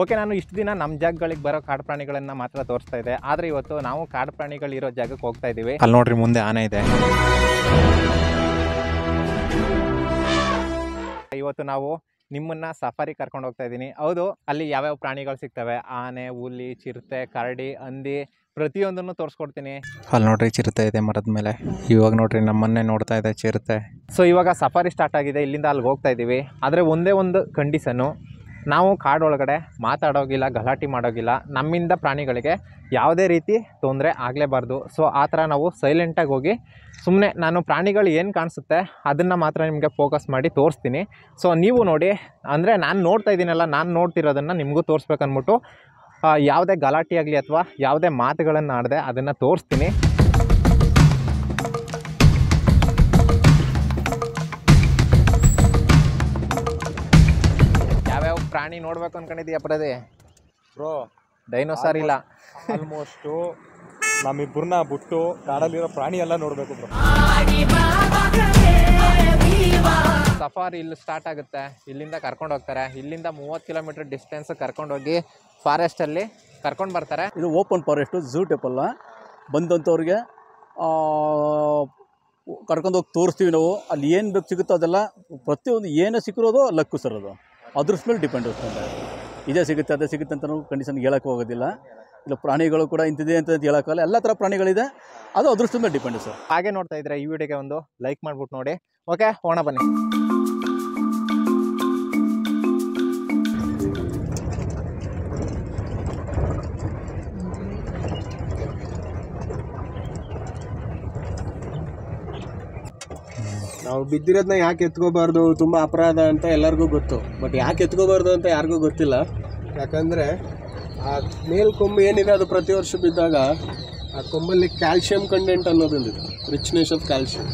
Okay, ನಾನು ಇಷ್ಟು ದಿನ ನಮ್ಮ ಜಾಗಗಳಿಗೆ ಬರೋ ಕಾಡು ಪ್ರಾಣಿಗಳನ್ನು ಮಾತ್ರ ತೋರಿಸ್ತಾ ಇದ್ದೆ. ಆದರೆ ಇವತ್ತು ನಾವು ಕಾಡು ಪ್ರಾಣಿಗಳಿರೋ ಜಾಗಕ್ಕೆ ಹೋಗ್ತಾ ಇದ್ದೀವಿ. ಅಲ್ಲಿ ನೋಡ್ರಿ, ಮುಂದೆ ಆನೆ ಇದೆ. ಇವತ್ತು ನಾವು ನಿಮ್ಮನ್ನು ಸಫಾರಿ ಕರ್ಕೊಂಡು ಹೋಗ್ತಾ ಇದ್ದೀನಿ. ಹೌದು, ಅಲ್ಲಿ ಯಾವ್ಯಾವ ಪ್ರಾಣಿಗಳು ಸಿಗ್ತವೆ, ಆನೆ, ಹುಲಿ, ಚಿರತೆ, ಕರಡಿ, ಹಂದಿ, ಪ್ರತಿಯೊಂದನ್ನು ತೋರಿಸ್ಕೊಡ್ತೀನಿ. ಅಲ್ಲಿ ನೋಡ್ರಿ, ಚಿರತೆ ಇದೆ ಮರದ ಮೇಲೆ. ಇವಾಗ ನೋಡ್ರಿ, ನಮ್ಮನ್ನೇ ನೋಡ್ತಾ ಇದೆ ಚಿರತೆ. ಸೊ ಇವಾಗ ಸಫಾರಿ ಸ್ಟಾರ್ಟ್ ಆಗಿದೆ. ಇಲ್ಲಿಂದ ಅಲ್ಲಿಗೆ ಹೋಗ್ತಾ ಇದ್ದೀವಿ. ಆದರೆ ಒಂದೇ ಒಂದು ಕಂಡೀಷನ್ನು, ನಾವು ಕಾಡೊಳಗಡೆ ಮಾತಾಡೋಗಿಲ್ಲ, ಗಲಾಟೆ ಮಾಡೋಗಿಲ್ಲ. ನಮ್ಮಿಂದ ಪ್ರಾಣಿಗಳಿಗೆ ಯಾವುದೇ ರೀತಿ ತೊಂದರೆ ಆಗಲೇಬಾರ್ದು. ಸೊ ಆ ಥರ ನಾವು ಸೈಲೆಂಟಾಗಿ ಹೋಗಿ ಸುಮ್ಮನೆ ನಾನು ಪ್ರಾಣಿಗಳು ಏನು ಕಾಣಿಸುತ್ತೆ ಅದನ್ನು ಮಾತ್ರ ನಿಮಗೆ ಫೋಕಸ್ ಮಾಡಿ ತೋರಿಸ್ತೀನಿ. ಸೊ ನೀವು ನೋಡಿ, ಅಂದರೆ ನಾನು ನೋಡ್ತಾ ಇದ್ದೀನಲ್ಲ, ನಾನು ನೋಡ್ತಿರೋದನ್ನು ನಿಮಗೂ ತೋರಿಸ್ಬೇಕನ್ಬಿಟ್ಟು ಯಾವುದೇ ಗಲಾಟೆ ಆಗಲಿ ಅಥವಾ ಯಾವುದೇ ಮಾತುಗಳನ್ನು ಆಡದೆ ಅದನ್ನು ತೋರಿಸ್ತೀನಿ. ಯಾವ್ಯಾವ ಪ್ರಾಣಿ ನೋಡ್ಬೇಕು ಅನ್ಕೊಂಡಿದ್ದೀಯ ಪ್ರದೇ? ಬ್ರೋ, ಡೈನೋಸಾರ್ ಇಲ್ಲ, ಆಲ್ಮೋಸ್ಟು ನಮ್ಮಿಬ್ಬರನ್ನ ಬಿಟ್ಟು ಕಾಡಲ್ಲಿರೋ ಪ್ರಾಣಿ ಎಲ್ಲ ನೋಡಬೇಕು ಬ್ರೋ. ಸಫಾರಿ ಇಲ್ಲಿ ಸ್ಟಾರ್ಟ್ ಆಗುತ್ತೆ. ಇಲ್ಲಿಂದ ಕರ್ಕೊಂಡು ಹೋಗ್ತಾರೆ. ಇಲ್ಲಿಂದ 30 ಕಿಲೋಮೀಟರ್ ಡಿಸ್ಟೆನ್ಸ್ ಕರ್ಕೊಂಡೋಗಿ ಫಾರೆಸ್ಟಲ್ಲಿ ಕರ್ಕೊಂಡು ಬರ್ತಾರೆ. ಇದು ಓಪನ್ ಫಾರೆಸ್ಟು, ಝೂ ಟೈಪಲ್ಲ. ಬಂದಂಥವ್ರಿಗೆ ಕರ್ಕೊಂಡೋಗಿ ತೋರಿಸ್ತೀವಿ ನಾವು. ಅಲ್ಲಿ ಏನು ಬೇಕು ಸಿಗುತ್ತೋ ಅದೆಲ್ಲ, ಪ್ರತಿಯೊಂದು ಏನೇ ಸಿಕ್ಕಿರೋದು ಲಕ್ಕು ಸರ್. ಅದು ಅದ್ರ ಮೇಲೆ ಡಿಪೆಂಡ್ ಇರ್ತದೆ. ಇದೇ ಸಿಗುತ್ತೆ ಅದೇ ಸಿಗುತ್ತೆ ಅಂತ ನಾವು ಕಂಡೀಷನ್ ಹೇಳೋಕ್ಕೆ ಹೋಗೋದಿಲ್ಲ. ಇಲ್ಲ ಪ್ರಾಣಿಗಳು ಕೂಡ ಇಂತಿದೆ ಅಂತ ಹೇಳೋಕ್ಕಲ್ಲ. ಎಲ್ಲ ಥರ ಪ್ರಾಣಿಗಳಿದೆ, ಅದು ಅದೃಷ್ಟದ ಮೇಲೆ ಡಿಪೆಂಡ್ ಸರ್. ಹಾಗೆ ನೋಡ್ತಾ ಇದ್ರೆ ಈ ವಿಡಿಯೋಗೆ ಒಂದು ಲೈಕ್ ಮಾಡ್ಬಿಟ್ಟು ನೋಡಿ. ಓಕೆ, ಹೋಣ ಬನ್ನಿ. ನಾವು ಬಿದ್ದಿರೋದನ್ನ ಯಾಕೆ ಎತ್ಕೋಬಾರ್ದು, ತುಂಬ ಅಪರಾಧ ಅಂತ ಎಲ್ಲರಿಗೂ ಗೊತ್ತು. ಬಟ್ ಯಾಕೆ ಎತ್ಕೋಬಾರ್ದು ಅಂತ ಯಾರಿಗೂ ಗೊತ್ತಿಲ್ಲ. ಯಾಕಂದರೆ ಆ ಮೇಲ್ಕೊಂಬು ಏನಿದೆ ಅದು ಪ್ರತಿ ವರ್ಷ ಬಿದ್ದಾಗ ಆ ಕೊಂಬಲ್ಲಿ ಕ್ಯಾಲ್ಶಿಯಂ ಕಂಟೆಂಟ್ ಅನ್ನೋದೊಂದಿದೆ, ರಿಚ್ನೆಸ್ ಆಫ್ ಕ್ಯಾಲ್ಶಿಯಂ.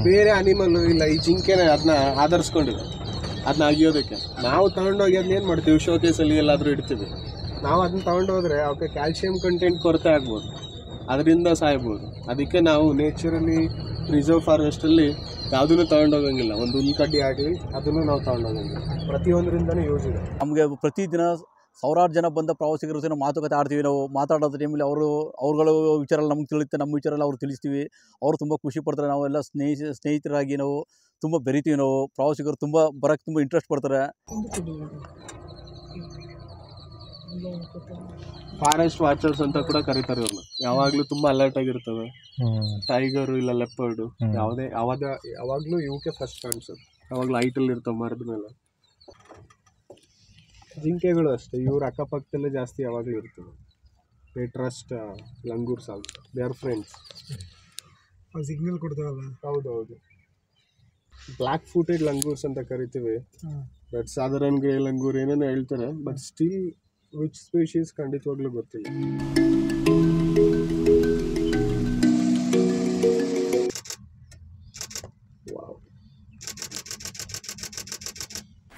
ಬೇರೆ ಅನಿಮಲ್ಲು ಇಲ್ಲ, ಈ ಜಿಂಕೆನೇ ಅದನ್ನ ಆಧರಿಸ್ಕೊಂಡಿದೆ ಅದನ್ನ ಅಗಿಯೋದಕ್ಕೆ. ನಾವು ತಗೊಂಡೋಗಿ ಅದನ್ನ ಏನು ಮಾಡ್ತೀವಿ, ಶೋಕೇಸಲ್ಲಿ ಎಲ್ಲಾದರೂ ಇಡ್ತೀವಿ. ನಾವು ಅದನ್ನ ತೊಗೊಂಡೋದ್ರೆ ಅವಕ್ಕೆ ಕ್ಯಾಲ್ಶಿಯಂ ಕಂಟೆಂಟ್ ಕೊರತೆ ಆಗ್ಬೋದು, ಅದರಿಂದ ಸಾಯ್ಬೋದು. ಅದಕ್ಕೆ ನಾವು ನೇಚರಲಿ ರಿಸರ್ವ್ ಫಾರೆಸ್ಟಲ್ಲಿ ಯಾವುದನ್ನು ತೊಗೊಂಡೋಗಂಗಿಲ್ಲ. ಒಂದು ಹುಲ್ಕಡ್ಡಿ ಆಗಲಿ ಅದನ್ನು ನಾವು ತೊಗೊಂಡೋಗಂಗಿಲ್ಲ. ಪ್ರತಿಯೊಂದರಿಂದನೂ ಯೂಸ್ ಇದೆ. ನಮಗೆ ಪ್ರತಿದಿನ ಸಾವಿರಾರು ಜನ ಬಂದ ಪ್ರವಾಸಿಗರ ಜೊತೆ ಮಾತುಕತೆ ಆಡ್ತೀವಿ ನಾವು. ಮಾತಾಡೋದು ಟೈಮಲ್ಲಿ ಅವ್ರುಗಳು ವಿಚಾರ ನಮ್ಗೆ ತಿಳಿಯುತ್ತೆ, ನಮ್ಮ ವಿಚಾರ ಅವ್ರು ತಿಳಿಸ್ತೀವಿ. ಅವರು ತುಂಬ ಖುಷಿ ಪಡ್ತಾರೆ. ನಾವೆಲ್ಲ ಸ್ನೇಹಿತರಾಗಿ ನಾವು ತುಂಬ ಬೆರಿತೀವಿ. ನಾವು ಪ್ರವಾಸಿಗರು ತುಂಬ ಬರೋಕ್ಕೆ ತುಂಬ ಇಂಟ್ರೆಸ್ಟ್ ಪಡ್ತಾರೆ. ಫಾರೆಸ್ಟ್ ವಾಚರ್ಸ್ ಅಂತ ಕೂಡ ಕರೀತಾರೆ ಇವ್ರನ್ನ. ಯಾವಾಗಲೂ ತುಂಬ ಅಲರ್ಟ್ ಆಗಿರ್ತವೆ. ಟೈಗರು ಇಲ್ಲ ಲೆಪರ್ಡು ಯಾವಾಗಲೂ ಇವಕ್ಕೆ ಫಸ್ಟ್ ಕಾಣಿಸೋದು. ಯಾವಾಗಲೂ ಹೈಟಲ್ಲಿ ಇರ್ತವೆ ಮರದ ಮೇಲೆ. ಜಿಂಕೆಗಳು ಅಷ್ಟೇ, ಇವ್ರ ಅಕ್ಕಪಕ್ಕದಲ್ಲೇ ಜಾಸ್ತಿ ಯಾವಾಗಲೂ ಇರ್ತವೆ. They trust langurs also, they are friends. Signal ಕೊಡ್ತಾವಲ್ಲ. ಹೌದೌದು, ಬ್ಲ್ಯಾಕ್ ಫೂಟೆಡ್ ಲಂಗೂರ್ಸ್ ಅಂತ ಕರಿತೀವಿ. ಬಟ್ ಸಾಧಾರಣ ಗ್ರೇ ಲಂಗೂರ್ ಏನೇನೋ ಹೇಳ್ತಾರೆ. ಬಟ್ ಸ್ಟಿಲ್ ವಿಚ್ ಸ್ಪೀಶೀಸ್ ಖಂಡಿತವಾಗ್ಲೂ ಗೊತ್ತಿಲ್ಲ. Wow.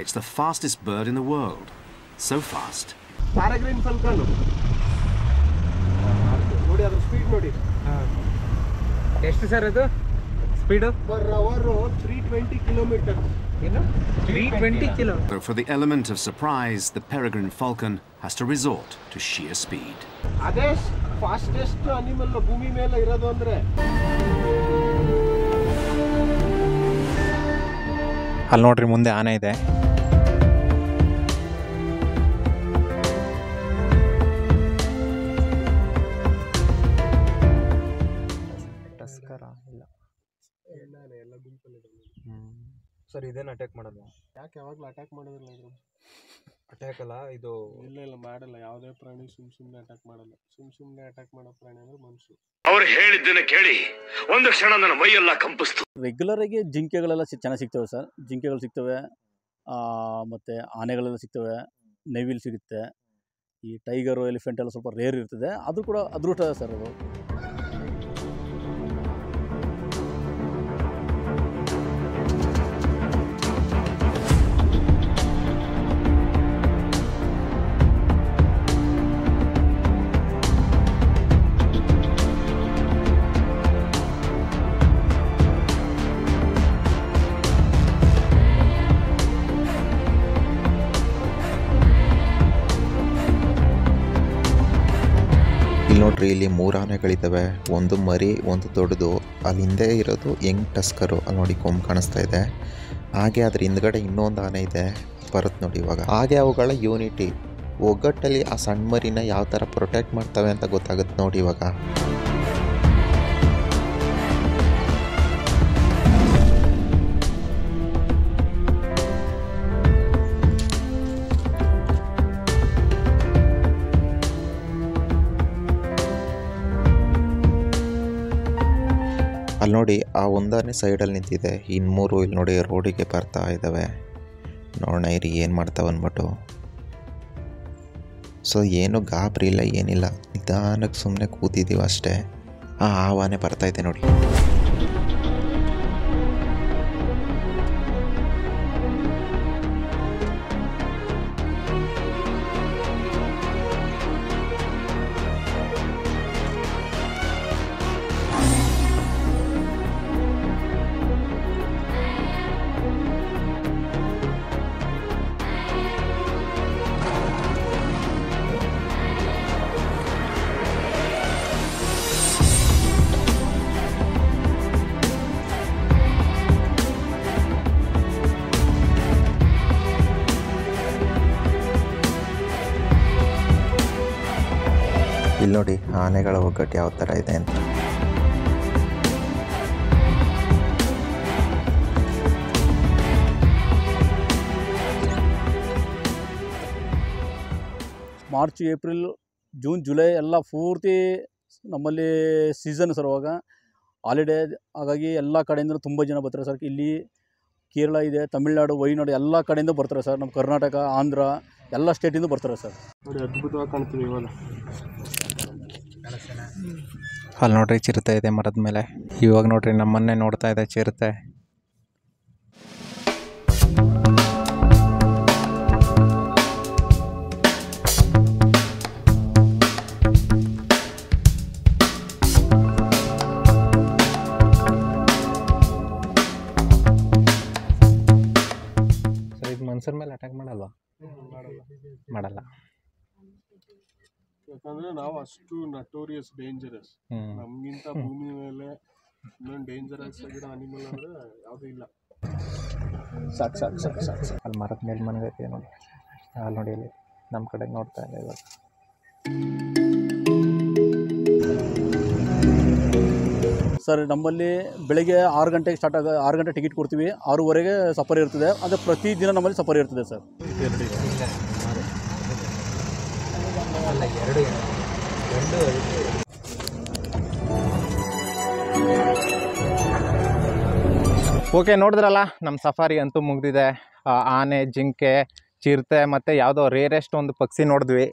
It's the fastest bird in the world. So fast. ಪ್ಯಾರಾಗ್ರೀನ್ ಫಲ್ಕನ್ ನೋಡಿ, ಅದ್ರ ಸ್ಪೀಡ್ ನೋಡಿ. ಎಷ್ಟು ಸರ್ ಅದು ಸ್ಪೀಡು? Per hour 320 kilometre. ಏನು 320 kilo? So for the element of surprise, the peregrine falcon has to resort to sheer speed. ಅದೇ fastest animal ಭೂಮಿ ಮೇಲೆ ಇರೋದು ಅಂದ್ರೆ. ಅಲ್ಲಿ ನೋಡ್ರಿ, ಮುಂದೆ ಆನೆ ಇದೆ. ಟಸ್ಕರ ಇಲ್ಲ, ಎಲ್ಲ ಗುಂಪಲ್ಲಿ ಸರ್ ಇದೇನು ಅಟ್ಯಾಕ್ ಮಾಡೋದು? ಯಾಕೆ ಯಾವಾಗಲೂ ಅಟ್ಯಾಕ್ ಮಾಡೋದಿಲ್ಲ ಇದ್ರು? ಅಟ್ಯಾಕ್ ಅಲ್ಲ ಇದು. ಇಲ್ಲ ಮಾಡಲ್ಲ. ಯಾವುದೇ ಪ್ರಾಣಿ ಸುಮ್ಮನೆ ಅಟ್ಯಾಕ್ ಮಾಡಲ್ಲ. ಸುಮ್ಮನೆ ಅಟ್ಯಾಕ್ ಮಾಡೋ ಪ್ರಾಣಿ ಅಂದ್ರೆ ಮನುಷ್ಯರು. ಅವ್ರು ಹೇಳಿದ್ದನ್ನ ಕೇಳಿ ಒಂದು ಕ್ಷಣ ನನ್ನ ಮೈಯೆಲ್ಲ ಕಂಪಿಸ್ತು. ರೆಗ್ಯುಲರ್ ಆಗಿ ಜಿಂಕೆಗಳೆಲ್ಲ ಚೆನ್ನಾಗಿ ಸಿಗ್ತವೆ ಸರ್. ಜಿಂಕೆಗಳು ಸಿಗ್ತವೆ, ಮತ್ತು ಆನೆಗಳೆಲ್ಲ ಸಿಗ್ತವೆ, ನವಿಲ್ ಸಿಗುತ್ತೆ. ಈ ಟೈಗರು, ಎಲಿಫೆಂಟ್ ಎಲ್ಲ ಸ್ವಲ್ಪ ರೇರ್ ಇರ್ತದೆ. ಅದು ಕೂಡ ಅದೃಷ್ಟ ಸರ್. ಅದು ಇಲ್ಲಿ ನೋಡ್ರಿ, ಇಲ್ಲಿ 3 ಆನೆಗಳಿದ್ದಾವೆ. ಒಂದು ಮರಿ, ಒಂದು ದೊಡ್ಡದು. ಅಲ್ಲಿ ಹಿಂದೆ ಇರೋದು ಯಂಗ್ ಟಸ್ಕರು. ಅಲ್ಲಿ ನೋಡಿ ಕೊಂಬು ಕಾಣಿಸ್ತಾ ಇದೆ. ಹಾಗೆ ಅದ್ರ ಹಿಂದ್ಗಡೆ ಇನ್ನೊಂದು ಆನೆ ಇದೆ, ಬರುತ್ತೆ ನೋಡಿ ಇವಾಗ. ಹಾಗೆ ಅವುಗಳ ಯೂನಿಟಿ, ಒಗ್ಗಟ್ಟಲ್ಲಿ ಆ ಸಣ್ಣ ಮರಿನ ಯಾವ ಥರ ಪ್ರೊಟೆಕ್ಟ್ ಮಾಡ್ತವೆ ಅಂತ ಗೊತ್ತಾಗುತ್ತೆ ನೋಡಿ ಇವಾಗ. ಅಲ್ಲಿ ನೋಡಿ, ಆ ಒಂದಾನೆ ಸೈಡಲ್ಲಿ ನಿಂತಿದೆ. ಇನ್ನು 3 ಇಲ್ಲಿ ನೋಡಿ ರೋಡಿಗೆ ಬರ್ತಾ ಇದ್ದಾವೆ. ನೋಡೋಣ ಇರಿ ಏನು ಮಾಡ್ತಾವೆ ಅಂದ್ಬಿಟ್ಟು. ಸೊ ಏನು ಗಾಬರಿ ಇಲ್ಲ, ಏನಿಲ್ಲ, ನಿಧಾನಕ್ಕೆ ಸುಮ್ಮನೆ ಕೂತಿದ್ದೀವಿ ಅಷ್ಟೇ. ಆ ಆನೆ ಬರ್ತಾಯಿದೆ ನೋಡಿ. ಇಲ್ಲಿ ನೋಡಿ ಆನೆಗಳ ಒಗ್ಗಟ್ಟು ಯಾವ ಥರ ಇದೆ ಅಂತ. ಮಾರ್ಚ್, ಏಪ್ರಿಲ್, ಜೂನ್, ಜುಲೈ ಎಲ್ಲ ಪೂರ್ತಿ ನಮ್ಮಲ್ಲಿ ಸೀಸನ್ ಸರ್. ಅವಾಗ ಹಾಲಿಡೇ, ಹಾಗಾಗಿ ಎಲ್ಲ ಕಡೆಯಿಂದ ತುಂಬ ಜನ ಬರ್ತಾರೆ ಸರ್. ಇಲ್ಲಿ ಕೇರಳ ಇದೆ, ತಮಿಳ್ನಾಡು, ವೈನಾಡು ಎಲ್ಲ ಕಡೆಯಿಂದ ಬರ್ತಾರೆ ಸರ್. ನಮ್ಮ ಕರ್ನಾಟಕ, ಆಂಧ್ರ ಎಲ್ಲ ಸ್ಟೇಟಿಂದ ಬರ್ತಾರೆ ಸರ್. ನೋಡಿ ಅದ್ಭುತವಾಗಿ ಕಾಣ್ತೀವಿ ಇವಾಗ. ಅಲ್ಲಿ ನೋಡ್ರಿ ಚಿರತೆ ಇದೆ ಮರದ ಮೇಲೆ. ಇವಾಗ ನೋಡ್ರಿ ನಮ್ಮನ್ನೇ ನೋಡ್ತಾ ಇದೆ ಚಿರತೆ. ಸರ್ ಇದು ಮನುಷ್ಯರ ಮೇಲೆ ಅಟ್ಯಾಕ್ ಮಾಡಲ್ವಾ? ಮಾಡಲ್ಲ. ಯಾಕಂದ್ರೆ ನಾವು ಅಷ್ಟು ನಟೋರಿಯಸ್ ಡೇಂಜರಸ್. ನಮ್ಗಿಂತ ಭೂಮಿ ಮೇಲೆ ಇನ್ನೊಂದು ಡೇಂಜರಸ್ ಆಗಿರೋ ಅನಿಮಲ್ ಅಂದ್ರೆ ಯಾವುದೂ ಇಲ್ಲ. ಸಾಕು ಸಾಕು ಸಾಕು ಸಾಕು ಸಾಕು. ಅಲ್ಲಿ ಮರದ ಮೇಲೆ ಮನಗೈತೆ ನೋಡಿ. ಅಲ್ಲಿ ನೋಡಿ, ಅಲ್ಲಿ ನಮ್ಮ ಕಡೆ ನೋಡ್ತಾ ಇದೆ ಇವಾಗ. ಸರ್ ನಮ್ಮಲ್ಲಿ ಬೆಳಗ್ಗೆ 6 ಗಂಟೆಗೆ ಸ್ಟಾರ್ಟ್ 6 ಗಂಟೆ ಟಿಕೆಟ್ ಕೊಡ್ತೀವಿ. 6:30ಗೆ ಸಫಾರಿ ಇರ್ತದೆ. ಅಂದರೆ ಪ್ರತಿದಿನ ನಮ್ಮಲ್ಲಿ ಸಫಾರಿ ಇರ್ತದೆ ಸರ್. ಓಕೆ, ನೋಡಿದ್ರಲ್ಲ, ನಮ್ಮ ಸಫಾರಿ ಅಂತೂ ಮುಗಿದಿದೆ. ಆನೆ, ಜಿಂಕೆ, ಚಿರತೆ ಮತ್ತು ಯಾವುದೋ ರೇರೆಸ್ಟ್ ಒಂದು ಪಕ್ಷಿ ನೋಡಿದ್ವಿ,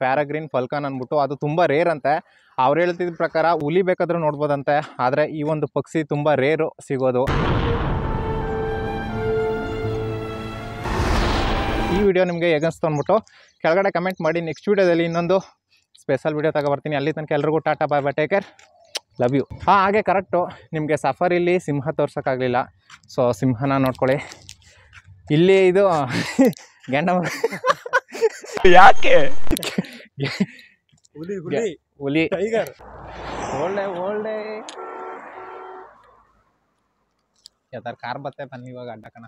ಪ್ಯಾರಾಗ್ರೀನ್ ಫಲ್ಕನ್ ಅಂದ್ಬಿಟ್ಟು. ಅದು ತುಂಬ ರೇರ್ ಅಂತೆ. ಅವ್ರು ಹೇಳ್ತಿದ್ದ ಪ್ರಕಾರ ಹುಲಿ ಬೇಕಾದರೂ ನೋಡ್ಬೋದಂತೆ. ಆದರೆ ಈ ಒಂದು ಪಕ್ಷಿ ತುಂಬ ರೇರು ಸಿಗೋದು. ಈ ವಿಡಿಯೋ ನಿಮಗೆ ಹೇಗನ್ಸ್ತು ಅಂದ್ಬಿಟ್ಟು ಕೆಳಗಡೆ ಕಮೆಂಟ್ ಮಾಡಿ. ನೆಕ್ಸ್ಟ್ ವೀಡಿಯೋದಲ್ಲಿ ಇನ್ನೊಂದು ಸ್ಪೆಷಲ್ ವೀಡಿಯೋ ತಗೊಬರ್ತೀನಿ. ಅಲ್ಲಿ ತನಕ ಎಲ್ರಿಗೂ ಟಾಟಾ, ಬಾಯ್ ಬಾಯ್, ಟೇಕ್ ಕೇರ್, ಲವ್ ಯು. ಹಾಗೆ ಕರೆಕ್ಟು, ನಿಮಗೆ ಸಫಾರಿಲಿ ಸಿಂಹ ತೋರ್ಸೋಕ್ಕಾಗಲಿಲ್ಲ. ಸೊ ಸಿಂಹನ ನೋಡ್ಕೊಳ್ಳಿ. ಇಲ್ಲಿ ಇದು ಗಂಡ ಯಾಕೆ ಹುಲಿ ಟೈಗರ್ ಒಳ್ಳೆ ಯಾವ್ದಾರು ಕಾರ್ ಬತ್ತೆ ಬನ್ನಿ ಇವಾಗ ಅಡ್ಡ ಕಣ.